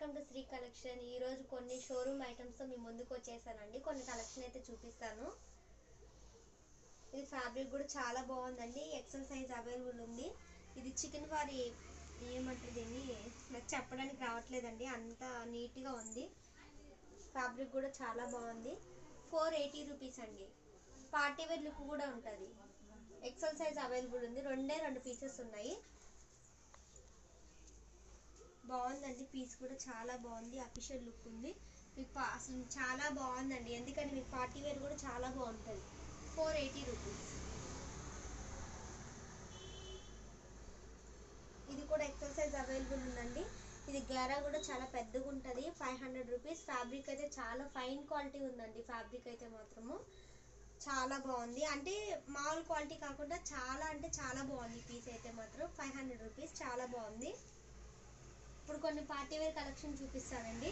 Welcome to Shri collection. ఈ రోజు కొన్ని షోరూమ్ ఐటమ్స్ తో మీ ముందుకు వచ్చేసానండి. కొన్ని కలెక్షన్ అయితే చూపిస్తాను. ఇది ఫ్యాబ్రిక్ కూడా చాలా బాగుందండి. ఎక్సెల్ సైజ్ అవైలబుల్ ఉంది. ఇది చికెన్ వారి ఏమంటారు దీన్ని నాకు చెప్పడానికి రావట్లేదండి, అంత నీట్ గా ఉంది. ఫ్యాబ్రిక్ కూడా చాలా బాగుంది. 480 రూపీస్ అండి. పార్టీ వేర్ లుక్ కూడా ఉంటుంది. ఎక్సెల్ సైజ్ అవైలబుల్ ఉంది. రెండు పీసెస్ ఉన్నాయి. బాగుందండి. పీస్ కూడా చాలా బాగుంది. అఫీషియల్ లుక్ ఉంది. మీకు అసలు చాలా బాగుందండి, ఎందుకంటే మీకు పార్టీ వేర్ కూడా చాలా బాగుంటుంది. 480 రూపీస్. ఇది కూడా ఎక్సెల్ సైజ్ అవైలబుల్ ఉందండి. ఇది గేరా కూడా చాలా పెద్దగా ఉంటుంది. 500 రూపీస్. ఫ్యాబ్రిక్ అయితే చాలా ఫైన్ క్వాలిటీ ఉందండి. ఫ్యాబ్రిక్ అయితే మాత్రము చాలా బాగుంది. అంటే మామూలు క్వాలిటీ కాకుండా చాలా అంటే చాలా బాగుంది. పీస్ అయితే మాత్రం 500 రూపీస్. చాలా బాగుంది. ఇప్పుడు కొన్ని పార్టీ వేర్ కలెక్షన్ చూపిస్తానండి.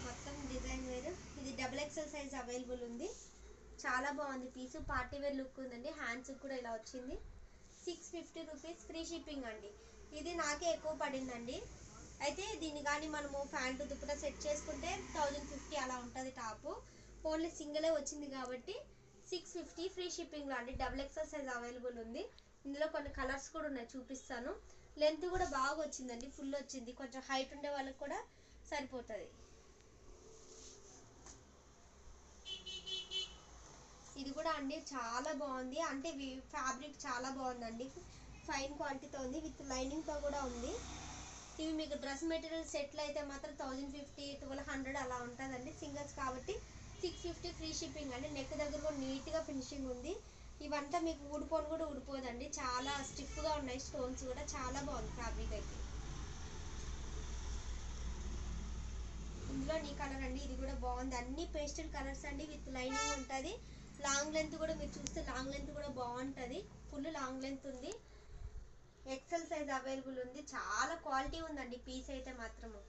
మొత్తం డిజైన్ వేర్. ఇది డబుల్ ఎక్సెల్ సైజ్ అవైలబుల్ ఉంది. చాలా బాగుంది పీస్. పార్టీ వేర్ లుక్ ఉందండి. హ్యాండ్స్ కూడా ఇలా వచ్చింది. 650 రూపీస్. ఫ్రీ షిప్పింగ్ అండి. ఇది నాకే ఎక్కువ పడిందండి. అయితే దీన్ని కానీ మనము ప్యాంటు దుప్పట సెట్ చేసుకుంటే 1050 అలా ఉంటుంది టాప్. ఓన్లీ సింగిలే వచ్చింది కాబట్టి 650 ఫ్రీ షిప్పింగ్లో అండి. డబుల్ ఎక్సెల్ సైజ్ అవైలబుల్ ఉంది. ఇందులో కొన్ని కలర్స్ కూడా ఉన్నాయి, చూపిస్తాను. లెంత్ కూడా బాగా వచ్చిందండి, ఫుల్ వచ్చింది. కొంచెం హైట్ ఉండే వాళ్ళకి కూడా సరిపోతుంది. ఇది కూడా అండి చాలా బాగుంది. అంటే ఫ్యాబ్రిక్ చాలా బాగుందండి. ఫైన్ క్వాలిటీతో ఉంది. విత్ లైనింగ్తో కూడా ఉంది. ఇవి మీకు డ్రెస్ మెటీరియల్ సెట్లు అయితే మాత్రం 1050, 1200 అలా ఉంటుందండి. సింగిల్స్ కాబట్టి 650 ఫ్రీ షిప్పింగ్ అండి. నెక్ దగ్గర కూడా నీట్గా ఫినిషింగ్ ఉంది. ఇవంతా మీకు ఊడిపోను కూడా ఊడిపోదండి. చాలా స్టిఫ్గా ఉన్నాయి. స్టోన్స్ కూడా చాలా బాగుంది ఫ్యాబ్రిక్ అయితే. ఇందులో నీ కలర్ అండి. ఇది కూడా బాగుంది. అన్ని పేస్టల్ కలర్స్ అండి. విత్ లైనింగ్ ఉంటుంది. లాంగ్ లెంత్ కూడా మీరు చూస్తే లాంగ్ లెంత్ కూడా బాగుంటుంది. ఫుల్ లాంగ్ లెంత్ ఉంది. ఎక్సెల్ సైజ్ అవైలబుల్ ఉంది. చాలా క్వాలిటీ ఉందండి పీస్ అయితే మాత్రము.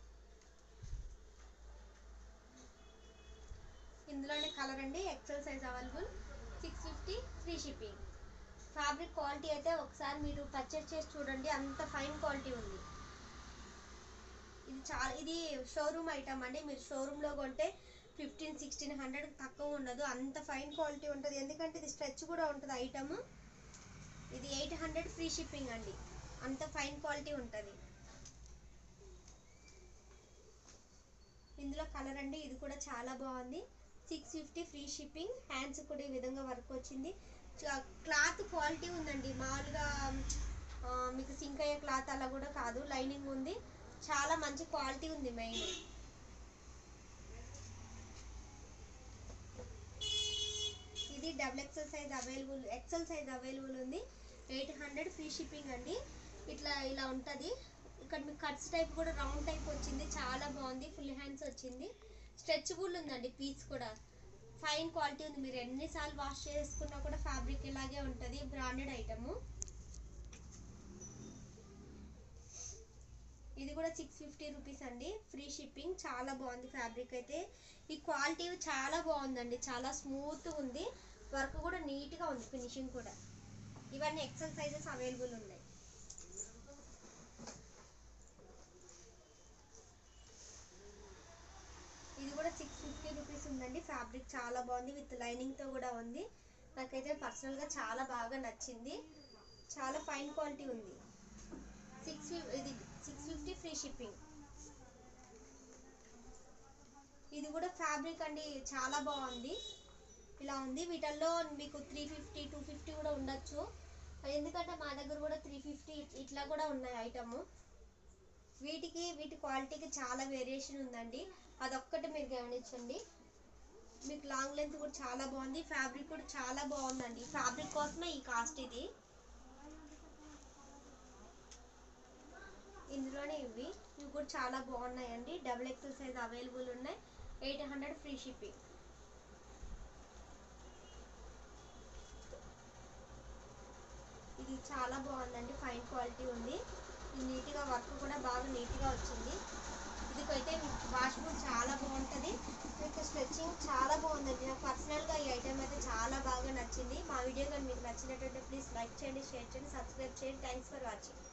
ఇందులోనే కలర్ అండి. XL size available. 650 free shipping. Fabric quality అయితే ఒకసారి మీరు పర్చేస్ చేసి చూడండి, అంత ఫైన్ క్వాలిటీ ఉంది. ఇది షోరూమ్ ఐటమ్ అండి. మీరు షోరూంలో కొంటే 1500-1600 తక్కువ ఉండదు. అంత ఫైన్ క్వాలిటీ ఉంటుంది. ఎందుకంటే ఇది స్ట్రెచ్ కూడా ఉంటుంది ఐటమ్. ఇది 800 ఫ్రీ షిప్పింగ్ అండి. అంత ఫైన్ క్వాలిటీ ఉంటుంది. ఇందులో కలర్ అండి. ఇది కూడా చాలా బాగుంది. 650 ఫ్రీ షిప్పింగ్. హ్యాండ్స్ కూడా ఈ విధంగా వర్క్ వచ్చింది. క్లాత్ క్వాలిటీ ఉందండి. మామూలుగా మీకు సింక్ అయ్యే క్లాత్ అలా కూడా కాదు. లైనింగ్ ఉంది. చాలా మంచి క్వాలిటీ ఉంది. మెయిన్ ఇది double XL size available, XL size available ఉంది. 800 ఫ్రీ షిప్పింగ్ అండి. ఇలా ఉంటుంది. ఇక్కడ మీకు కట్స్ టైప్ కూడా రౌండ్ టైప్ వచ్చింది. చాలా బాగుంది. ఫుల్ హ్యాండ్స్ వచ్చింది. స్ట్రెచబుల్ ఉందండి. పీస్ కూడా ఫైన్ క్వాలిటీ ఉంది. మీరు ఎన్నిసార్లు వాష్ చేసుకున్నా కూడా ఫ్యాబ్రిక్ ఇలాగే ఉంటుంది. Branded item. ఇది కూడా 650 రూపీస్ అండి. Free shipping. చాలా బాగుంది ఫ్యాబ్రిక్ అయితే. ఈ క్వాలిటీ చాలా బాగుందండి. చాలా స్మూత్ ఉంది. వర్క్ కూడా నీట్గా ఉంది. ఫినిషింగ్ కూడా. ఇవన్నీ ఎక్సెల్ సైజెస్ అవైలబుల్ ఉన్నాయి. ఇది కూడా 650 రూపీస్ ఉందండి. ఫ్యాబ్రిక్ చాలా బాగుంది. విత్ లైనింగ్తో కూడా ఉంది. నాకైతే పర్సనల్గా చాలా బాగా నచ్చింది. చాలా ఫైన్ క్వాలిటీ ఉంది. ఇది 650 ఫ్రీ షిప్పింగ్. ఇది కూడా ఫ్యాబ్రిక్ అండి చాలా బాగుంది. ఇలా ఉంది. వీటిల్లో మీకు 350, 250 కూడా ఉండొచ్చు. ఎందుకంటే మా దగ్గర కూడా 350 ఇట్లా కూడా ఉన్నాయి ఐటమ్. వీటి క్వాలిటీకి చాలా వేరియేషన్ ఉందండి. అదొక్కటి మీరు గమనించండి. మీకు లాంగ్ లెంత్ కూడా చాలా బాగుంది. ఫ్యాబ్రిక్ కూడా చాలా బాగుందండి. ఫ్యాబ్రిక్ కోసమే ఈ కాస్ట్. ఇది ఇందులోనే ఇవి కూడా చాలా బాగున్నాయండి. డబుల్ ఎక్సెల్ సైజ్ అవైలబుల్ ఉన్నాయి. 800 ఫ్రీ షిప్పింగ్. ఇది చాలా బాగుందండి. ఫైన్ క్వాలిటీ ఉంది. నీట్గా వర్క్ కూడా బాగా నీట్గా వచ్చింది. ఇదికైతే వాష్ కూడా చాలా బాగుంటుంది. మీకు స్ట్రెచ్చింగ్ చాలా బాగుందండి. నాకు పర్సనల్గా ఈ ఐటమ్ అయితే చాలా బాగా నచ్చింది. మా వీడియో కానీ మీకు నచ్చినట్లయితే ప్లీజ్ లైక్ చేయండి, షేర్ చేయండి, సబ్స్క్రైబ్ చేయండి. Thanks for watching.